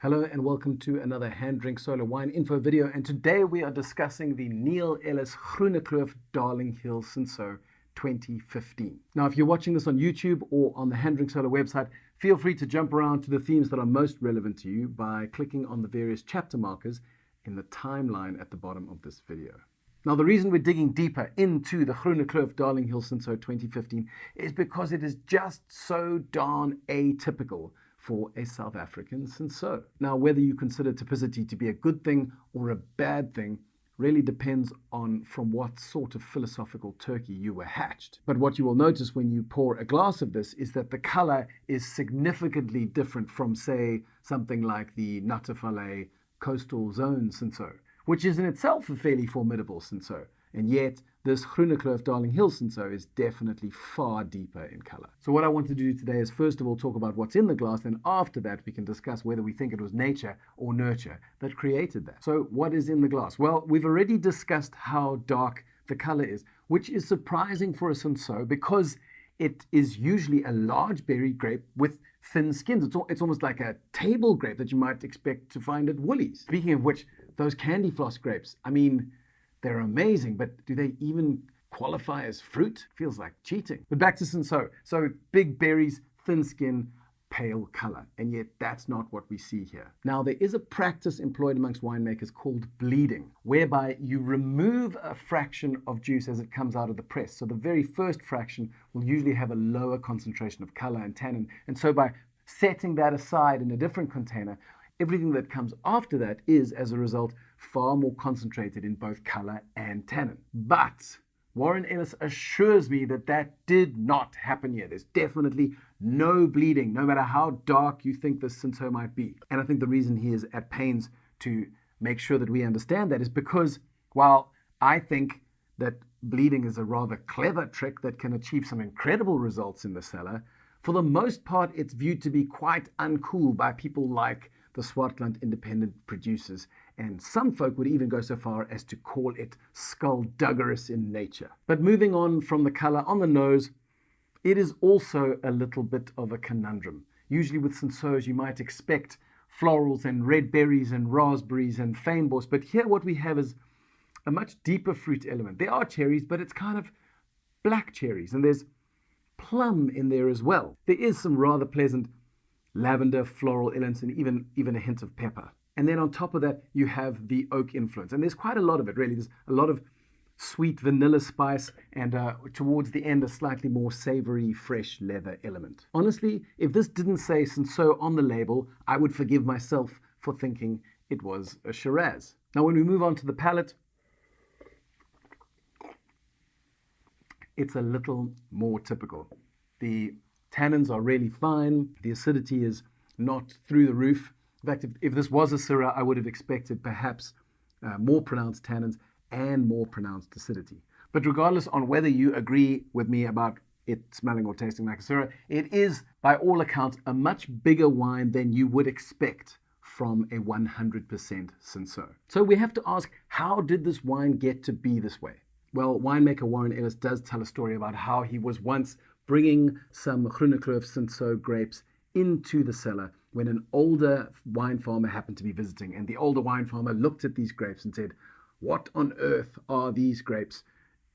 Hello and welcome to another HanDrinksSolo wine info video, and today we are discussing the Neil Ellis Groenekloof Darling Hills Cinsault 2015. Now if you're watching this on YouTube or on the HanDrinksSolo website, feel free to jump around to the themes that are most relevant to you by clicking on the various chapter markers in the timeline at the bottom of this video. Now the reason we're digging deeper into the Groenekloof Darling Hills Cinsault 2015 is because it is just so darn atypical for a South African Cinsault. Now, whether you consider typicity to be a good thing or a bad thing really depends on from what sort of philosophical turkey you were hatched. But what you will notice when you pour a glass of this is that the color is significantly different from, say, something like the Natte Valleij coastal zone Cinsault, which is in itself a fairly formidable Cinsault. And yet, this Groenekloof Darling Hills Cinsault is definitely far deeper in color. So what I want to do today is first of all talk about what's in the glass, and after that we can discuss whether we think it was nature or nurture that created that. So what is in the glass? Well, we've already discussed how dark the color is, which is surprising for a Cinsault because it is usually a large berry grape with thin skins. It's almost like a table grape that you might expect to find at Woolies. Speaking of which, those candy floss grapes, I mean, they're amazing, but do they even qualify as fruit? Feels like cheating. But back to Cinsault. So big berries, thin skin, pale color. And yet that's not what we see here. Now there is a practice employed amongst winemakers called bleeding, whereby you remove a fraction of juice as it comes out of the press. So the very first fraction will usually have a lower concentration of color and tannin. And so by setting that aside in a different container, everything that comes after that is, as a result, far more concentrated in both color and tannin. But Warren Ellis assures me that that did not happen here. There's definitely no bleeding, no matter how dark you think this Cinsault might be. And I think the reason he is at pains to make sure that we understand that is because, while I think that bleeding is a rather clever trick that can achieve some incredible results in the cellar, for the most part it's viewed to be quite uncool by people like the Swartland independent producers, and some folk would even go so far as to call it skullduggerous in nature. But moving on from the color on the nose, it is also a little bit of a conundrum. Usually with Cinsauts you might expect florals and red berries and raspberries and fynbos, but here what we have is a much deeper fruit element. There are cherries, but it's kind of black cherries, and there's plum in there as well. There is some rather pleasant lavender, floral elements, and even a hint of pepper. And then on top of that, you have the oak influence. And there's quite a lot of it, really. There's a lot of sweet vanilla spice, and towards the end, a slightly more savory, fresh leather element. Honestly, if this didn't say Cinsault on the label, I would forgive myself for thinking it was a Shiraz. Now, when we move on to the palate, it's a little more typical. The tannins are really fine. The acidity is not through the roof. In fact, if this was a Syrah, I would have expected perhaps more pronounced tannins and more pronounced acidity. But regardless on whether you agree with me about it smelling or tasting like a Syrah, it is, by all accounts, a much bigger wine than you would expect from a 100% Cinsault. So we have to ask, how did this wine get to be this way? Well, winemaker Warren Ellis does tell a story about how he was once bringing some Groenekloof Cinsault grapes into the cellar when an older wine farmer happened to be visiting. And the older wine farmer looked at these grapes and said, "What on earth are these grapes?"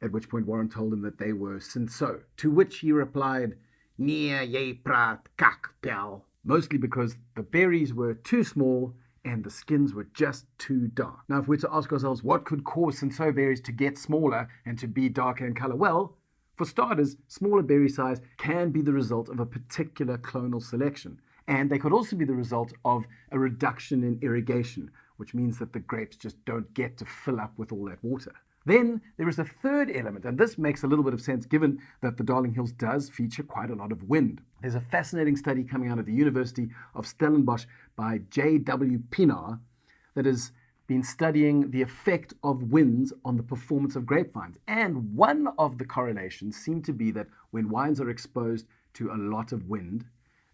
At which point Warren told him that they were Cinsault. To which he replied, "Nee, jy praat kak, pel." Mostly because the berries were too small and the skins were just too dark. Now, if we're to ask ourselves what could cause Cinsault berries to get smaller and to be darker in color, well, for starters, smaller berry size can be the result of a particular clonal selection. And they could also be the result of a reduction in irrigation, which means that the grapes just don't get to fill up with all that water. Then there is a third element, and this makes a little bit of sense given that the Darling Hills does feature quite a lot of wind. There's a fascinating study coming out of the University of Stellenbosch by J.W. Pienaar that has been studying the effect of winds on the performance of grapevines. And one of the correlations seemed to be that when wines are exposed to a lot of wind,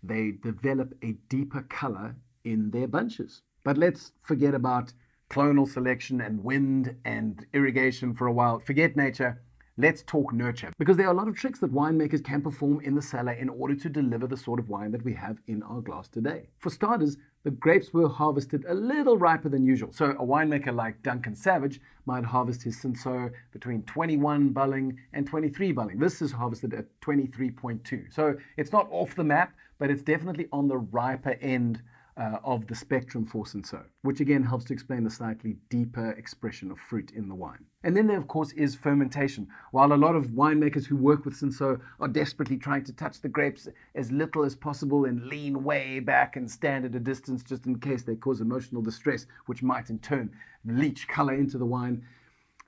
they develop a deeper color in their bunches. But let's forget about clonal selection and wind and irrigation for a while. Forget nature. Let's talk nurture, because there are a lot of tricks that winemakers can perform in the cellar in order to deliver the sort of wine that we have in our glass today. For starters, the grapes were harvested a little riper than usual. So a winemaker like Duncan Savage might harvest his Cinsaut between 21 bulling and 23 bulling. This is harvested at 23.2. So it's not off the map, but it's definitely on the riper end of the spectrum for Cinsaut, which again helps to explain the slightly deeper expression of fruit in the wine. And then there, of course, is fermentation. While a lot of winemakers who work with Cinsaut are desperately trying to touch the grapes as little as possible and lean way back and stand at a distance just in case they cause emotional distress, which might in turn leach color into the wine,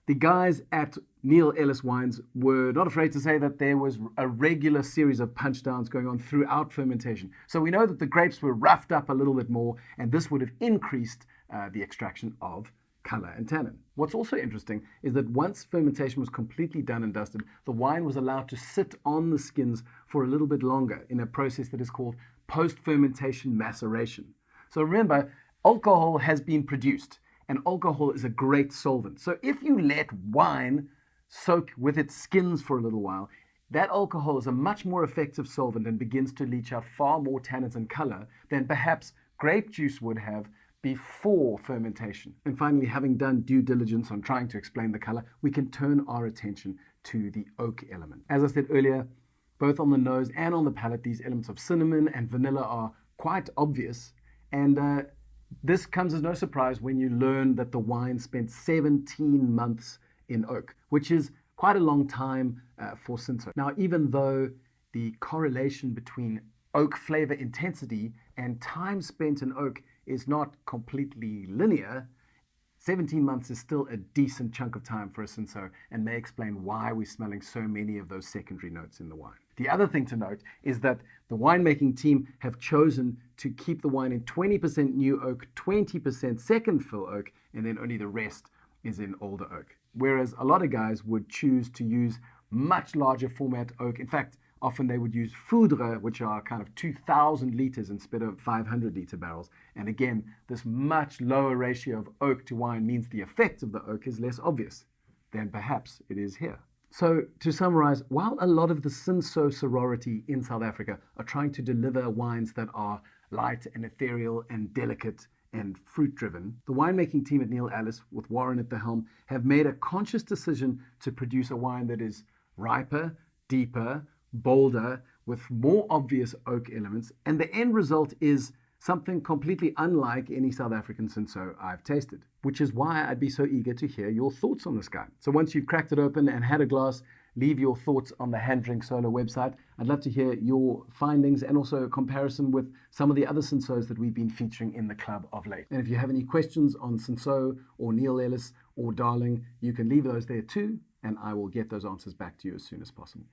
the guys at Neil Ellis Wines were not afraid to say that there was a regular series of punch downs going on throughout fermentation. So we know that the grapes were roughed up a little bit more, and this would have increased the extraction of color and tannin. What's also interesting is that once fermentation was completely done and dusted, the wine was allowed to sit on the skins for a little bit longer in a process that is called post-fermentation maceration. So remember, alcohol has been produced, and alcohol is a great solvent. So if you let wine soak with its skins for a little while, that alcohol is a much more effective solvent and begins to leach out far more tannins and color than perhaps grape juice would have before fermentation. And finally, having done due diligence on trying to explain the color, we can turn our attention to the oak element. As I said earlier, both on the nose and on the palate, these elements of cinnamon and vanilla are quite obvious, and this comes as no surprise when you learn that the wine spent 17 months in oak, which is quite a long time for Cinsaut. Now, even though the correlation between oak flavor intensity and time spent in oak is not completely linear, 17 months is still a decent chunk of time for a Cinsaut and may explain why we're smelling so many of those secondary notes in the wine. The other thing to note is that the winemaking team have chosen to keep the wine in 20% new oak, 20% second fill oak, and then only the rest is in older oak. Whereas a lot of guys would choose to use much larger format oak. In fact, often they would use foudre, which are kind of 2,000 liters instead of 500 liter barrels. And again, this much lower ratio of oak to wine means the effect of the oak is less obvious than perhaps it is here. So to summarize, while a lot of the Cinsaut sorority in South Africa are trying to deliver wines that are light and ethereal and delicate and fruit-driven, the winemaking team at Neil Ellis, with Warren at the helm, have made a conscious decision to produce a wine that is riper, deeper, bolder, with more obvious oak elements, and the end result is something completely unlike any South African Cinsaut I've tasted, which is why I'd be so eager to hear your thoughts on this guy. So once you've cracked it open and had a glass, leave your thoughts on the HanDrinksSolo website. I'd love to hear your findings and also a comparison with some of the other Cinsauts that we've been featuring in the club of late. And if you have any questions on Cinsaut or Neil Ellis or Darling, you can leave those there too, and I will get those answers back to you as soon as possible.